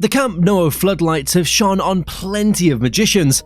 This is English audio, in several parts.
The Camp Nou floodlights have shone on plenty of magicians,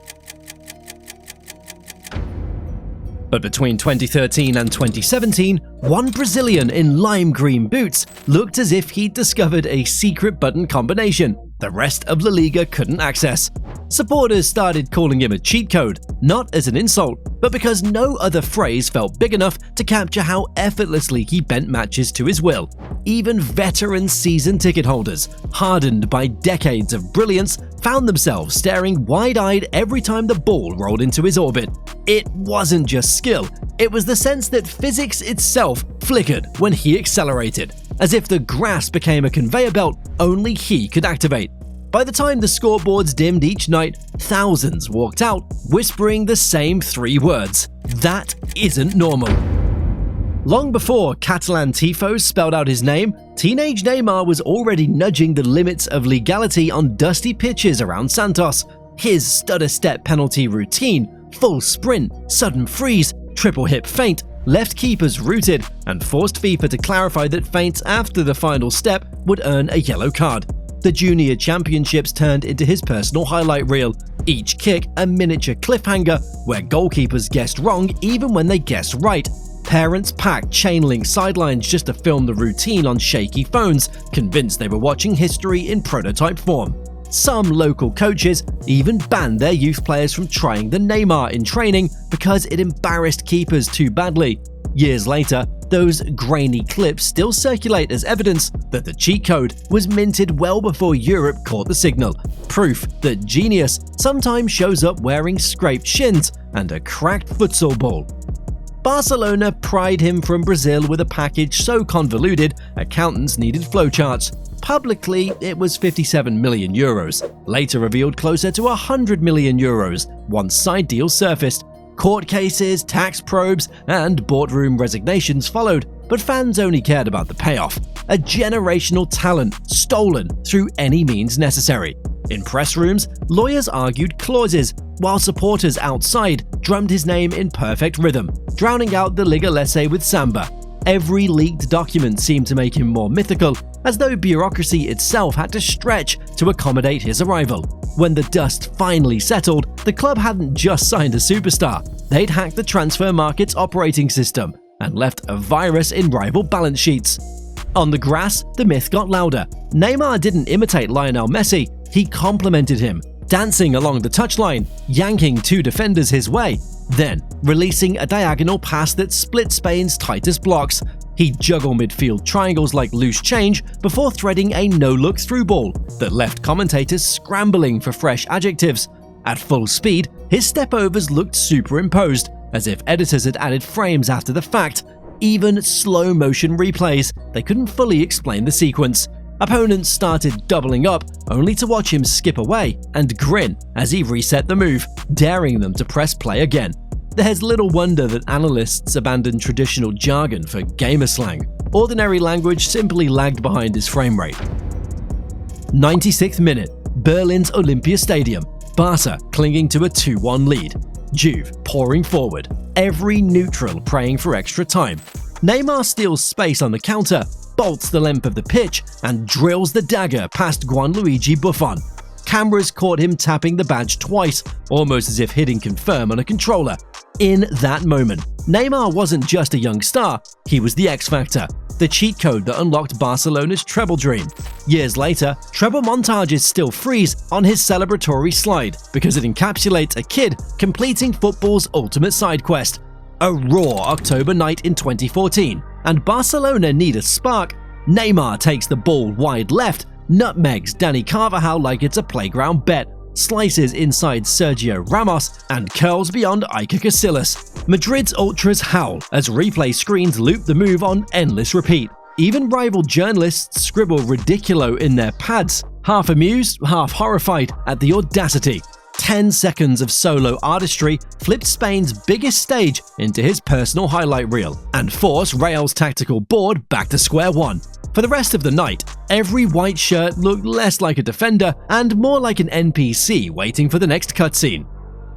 but between 2013 and 2017, one Brazilian in lime green boots looked as if he'd discovered a secret button combination the rest of La Liga couldn't access. Supporters started calling him a cheat code, not as an insult, but because no other phrase felt big enough to capture how effortlessly he bent matches to his will. Even veteran season ticket holders, hardened by decades of brilliance, found themselves staring wide-eyed every time the ball rolled into his orbit. It wasn't just skill, it was the sense that physics itself flickered when he accelerated, as if the grass became a conveyor belt only he could activate. By the time the scoreboards dimmed each night, thousands walked out whispering the same three words: "That isn't normal." Long before Catalan tifos spelled out his name, teenage Neymar was already nudging the limits of legality on dusty pitches around Santos. His stutter-step penalty routine, full sprint, sudden freeze, triple hip feint, left keepers rooted, and forced FIFA to clarify that feints after the final step would earn a yellow card. The junior championships turned into his personal highlight reel, each kick a miniature cliffhanger where goalkeepers guessed wrong even when they guessed right. Parents packed chain-link sidelines just to film the routine on shaky phones, convinced they were watching history in prototype form. Some local coaches even banned their youth players from trying the Neymar in training because it embarrassed keepers too badly. Years later, those grainy clips still circulate as evidence that the cheat code was minted well before Europe caught the signal. Proof that genius sometimes shows up wearing scraped shins and a cracked futsal ball. Barcelona pried him from Brazil with a package so convoluted, accountants needed flowcharts. Publicly, it was 57 million euros, later revealed closer to 100 million euros once side deals surfaced. Court cases, tax probes, and boardroom resignations followed, but fans only cared about the payoff: a generational talent stolen through any means necessary. In press rooms, lawyers argued clauses, while supporters outside drummed his name in perfect rhythm, drowning out the Liga Lesse with samba. Every leaked document seemed to make him more mythical, as though bureaucracy itself had to stretch to accommodate his arrival. When the dust finally settled, the club hadn't just signed a superstar, they'd hacked the transfer market's operating system and left a virus in rival balance sheets. On the grass, the myth got louder. Neymar didn't imitate Lionel Messi, he complimented him, dancing along the touchline, yanking two defenders his way, then releasing a diagonal pass that split Spain's tightest blocks. He'd juggle midfield triangles like loose change before threading a no-look through ball that left commentators scrambling for fresh adjectives. At full speed, his step-overs looked superimposed, as if editors had added frames after the fact. Even slow-motion replays, they couldn't fully explain the sequence. Opponents started doubling up, only to watch him skip away and grin as he reset the move, daring them to press play again. There's little wonder that analysts abandoned traditional jargon for gamer slang. Ordinary language simply lagged behind his frame rate. 96th minute, Berlin's Olympia Stadium. Barca clinging to a 2-1 lead. Juve pouring forward, every neutral praying for extra time. Neymar steals space on the counter, bolts the length of the pitch, and drills the dagger past Gianluigi Buffon. Cameras caught him tapping the badge twice, almost as if hitting confirm on a controller. In that moment, Neymar wasn't just a young star, he was the X-Factor, the cheat code that unlocked Barcelona's treble dream. Years later, treble montages still freeze on his celebratory slide because it encapsulates a kid completing football's ultimate side quest. A raw October night in 2014, and Barcelona need a spark. Neymar takes the ball wide left, nutmegs Dani Carvajal like it's a playground bet, slices inside Sergio Ramos, and curls beyond Iker Casillas. Madrid's ultras howl as replay screens loop the move on endless repeat. Even rival journalists scribble ridiculo in their pads, half amused, half horrified at the audacity. 10 seconds of solo artistry flipped Spain's biggest stage into his personal highlight reel and forced Real's tactical board back to square one. For the rest of the night, every white shirt looked less like a defender and more like an NPC waiting for the next cutscene.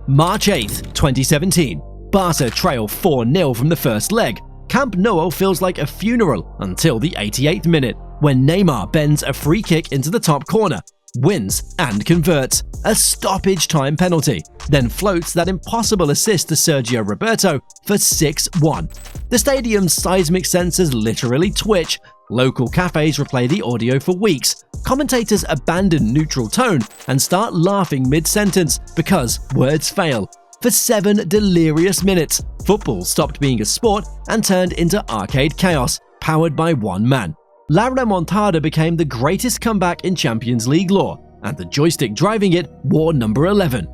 March 8th, 2017. Barca trail 4-0 from the first leg. Camp Nou feels like a funeral until the 88th minute, when Neymar bends a free kick into the top corner. wins and converts a stoppage time penalty, then floats that impossible assist to Sergio Roberto for 6-1. The stadium's seismic sensors literally twitch. Local cafes replay the audio for weeks. Commentators abandon neutral tone and start laughing mid-sentence because words fail. For 7 delirious minutes, football stopped being a sport and turned into arcade chaos, powered by one man. La Remontada became the greatest comeback in Champions League lore, and the joystick driving it wore number 11.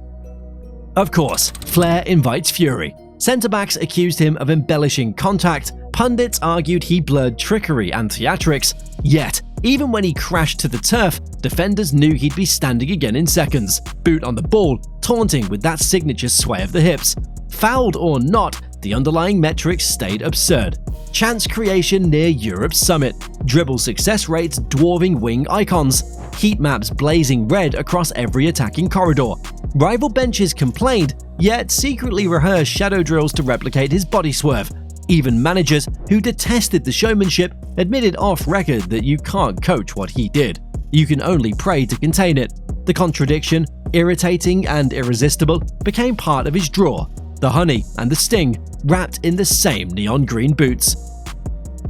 Of course, flair invites fury. Centre-backs accused him of embellishing contact, pundits argued he blurred trickery and theatrics, yet, even when he crashed to the turf, defenders knew he'd be standing again in seconds, boot on the ball, taunting with that signature sway of the hips. Fouled or not, the underlying metrics stayed absurd. Chance creation near Europe's summit, dribble success rates dwarfing wing icons, heat maps blazing red across every attacking corridor. Rival benches complained, yet secretly rehearsed shadow drills to replicate his body swerve. Even managers who detested the showmanship admitted off-record that you can't coach what he did. You can only pray to contain it. The contradiction, irritating and irresistible, became part of his draw. The honey and the sting, wrapped in the same neon green boots.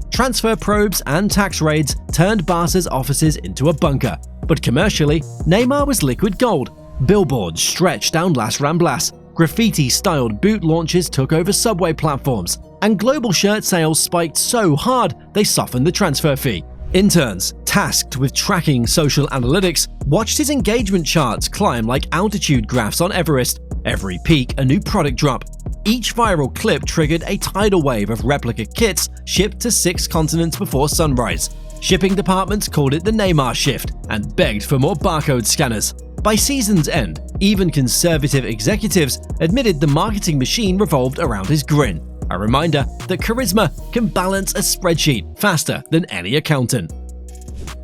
Transfer probes and tax raids turned Barca's offices into a bunker, but commercially, Neymar was liquid gold. Billboards stretched down Las Ramblas, graffiti-styled boot launches took over subway platforms, and global shirt sales spiked so hard they softened the transfer fee. Interns, tasked with tracking social analytics, watched his engagement charts climb like altitude graphs on Everest. Every peak, a new product drop. Each viral clip triggered a tidal wave of replica kits shipped to 6 continents before sunrise. Shipping departments called it the Neymar shift and begged for more barcode scanners. By season's end, even conservative executives admitted the marketing machine revolved around his grin. A reminder that charisma can balance a spreadsheet faster than any accountant.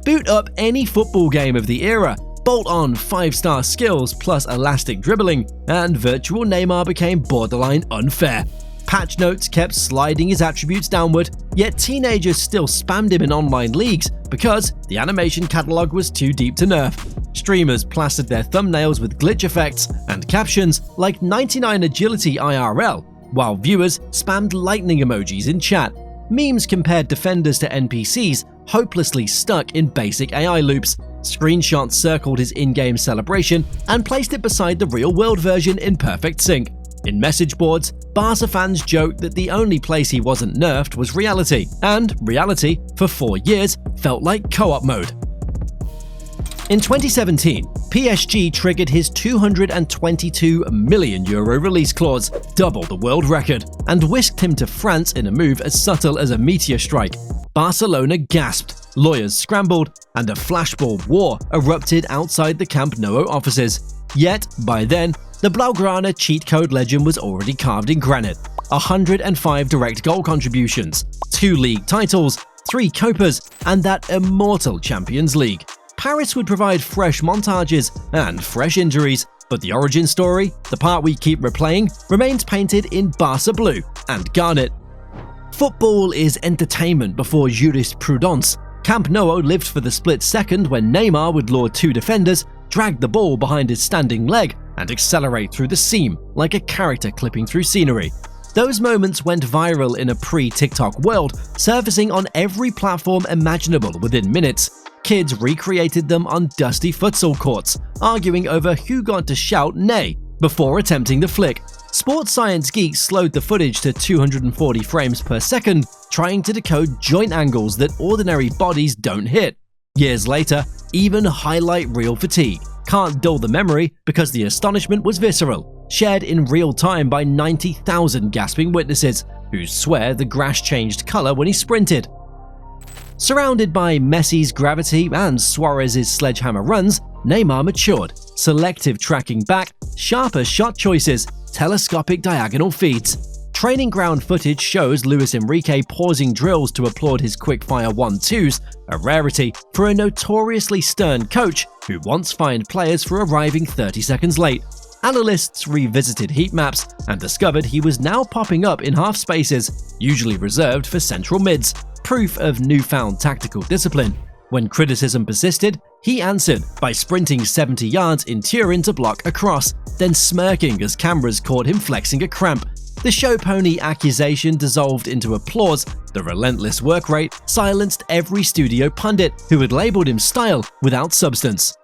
Boot up any football game of the era, bolt on 5-star skills plus elastic dribbling, and virtual Neymar became borderline unfair. Patch notes kept sliding his attributes downward, yet teenagers still spammed him in online leagues because the animation catalog was too deep to nerf. Streamers plastered their thumbnails with glitch effects and captions like 99 agility IRL, while viewers spammed lightning emojis in chat. Memes compared defenders to NPCs hopelessly stuck in basic AI loops. Screenshots circled his in-game celebration and placed it beside the real-world version in perfect sync. In message boards, Barca fans joked that the only place he wasn't nerfed was reality, and reality, for 4 years, felt like co-op mode. In 2017, PSG triggered his €222 million release clause, double the world record, and whisked him to France in a move as subtle as a meteor strike. Barcelona gasped, lawyers scrambled, and a flashball war erupted outside the Camp Nou offices. Yet, by then, the Blaugrana cheat code legend was already carved in granite. 105 direct goal contributions, 2 league titles, 3 Copas, and that immortal Champions League. Paris would provide fresh montages and fresh injuries, but the origin story, the part we keep replaying, remains painted in Barca blue and garnet. Football is entertainment before jurisprudence. Camp Nou lived for the split second when Neymar would lure 2 defenders, drag the ball behind his standing leg, and accelerate through the seam like a character clipping through scenery. Those moments went viral in a pre-TikTok world, surfacing on every platform imaginable within minutes. Kids recreated them on dusty futsal courts, arguing over who got to shout "nay" before attempting the flick. Sports science geeks slowed the footage to 240 frames per second, trying to decode joint angles that ordinary bodies don't hit. Years later, even highlight reel fatigue can't dull the memory because the astonishment was visceral, shared in real time by 90,000 gasping witnesses, who swear the grass changed color when he sprinted. Surrounded by Messi's gravity and Suárez's sledgehammer runs, Neymar matured, selective tracking back, sharper shot choices, telescopic diagonal feeds. Training ground footage shows Luis Enrique pausing drills to applaud his quick-fire 1-2s, a rarity for a notoriously stern coach who once fined players for arriving 30 seconds late. Analysts revisited heat maps and discovered he was now popping up in half spaces, usually reserved for central mids, proof of newfound tactical discipline. When criticism persisted, he answered by sprinting 70 yards in Turin to block a cross, then smirking as cameras caught him flexing a cramp. The show pony accusation dissolved into applause. The relentless work rate silenced every studio pundit who had labeled him style without substance.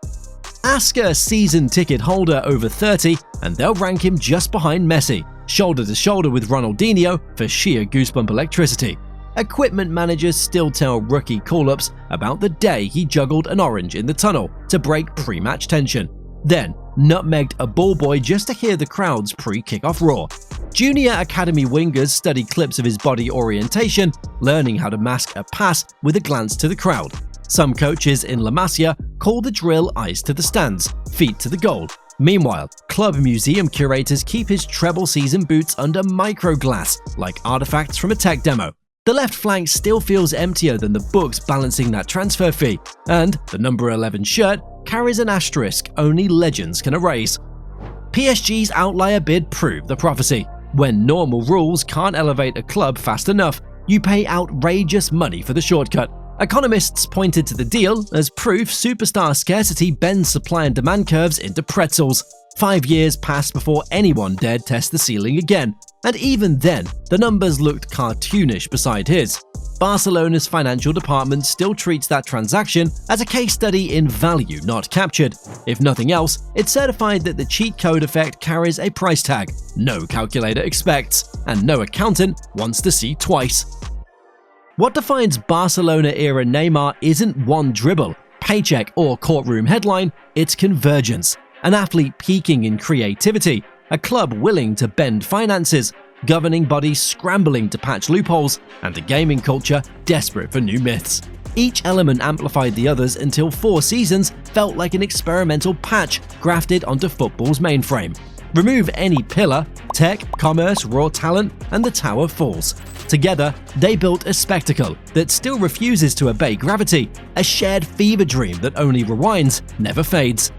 Ask a season ticket holder over 30 and they'll rank him just behind Messi, shoulder to shoulder with Ronaldinho for sheer goosebump electricity. Equipment managers still tell rookie call-ups about the day he juggled an orange in the tunnel to break pre-match tension, then nutmegged a ball boy just to hear the crowd's pre-kickoff roar. Junior academy wingers study clips of his body orientation, learning how to mask a pass with a glance to the crowd. Some coaches in La Masia call the drill eyes to the stands, feet to the goal. Meanwhile, club museum curators keep his treble season boots under microglass, like artifacts from a tech demo. The left flank still feels emptier than the books balancing that transfer fee, and the number 11 shirt carries an asterisk only legends can erase. PSG's outlier bid proved the prophecy. When normal rules can't elevate a club fast enough, you pay outrageous money for the shortcut. Economists pointed to the deal as proof superstar scarcity bends supply and demand curves into pretzels. 5 years passed before anyone dared test the ceiling again, and even then, the numbers looked cartoonish beside his. Barcelona's financial department still treats that transaction as a case study in value not captured. If nothing else, it certified that the cheat code effect carries a price tag no calculator expects, and no accountant wants to see twice. What defines Barcelona-era Neymar isn't one dribble, paycheck, or courtroom headline, it's convergence. An athlete peaking in creativity, a club willing to bend finances, governing bodies scrambling to patch loopholes, and a gaming culture desperate for new myths. Each element amplified the others until 4 seasons felt like an experimental patch grafted onto football's mainframe. Remove any pillar, tech, commerce, raw talent, and the tower falls. Together, they built a spectacle that still refuses to obey gravity, a shared fever dream that only rewinds, never fades.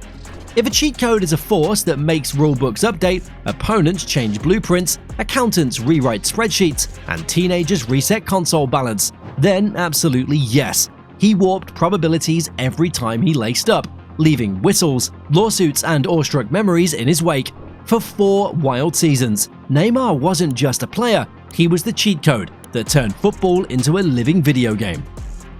If a cheat code is a force that makes rulebooks update, opponents change blueprints, accountants rewrite spreadsheets, and teenagers reset console balance, then absolutely yes. He warped probabilities every time he laced up, leaving whistles, lawsuits, and awestruck memories in his wake. For 4 wild seasons, Neymar wasn't just a player, he was the cheat code that turned football into a living video game.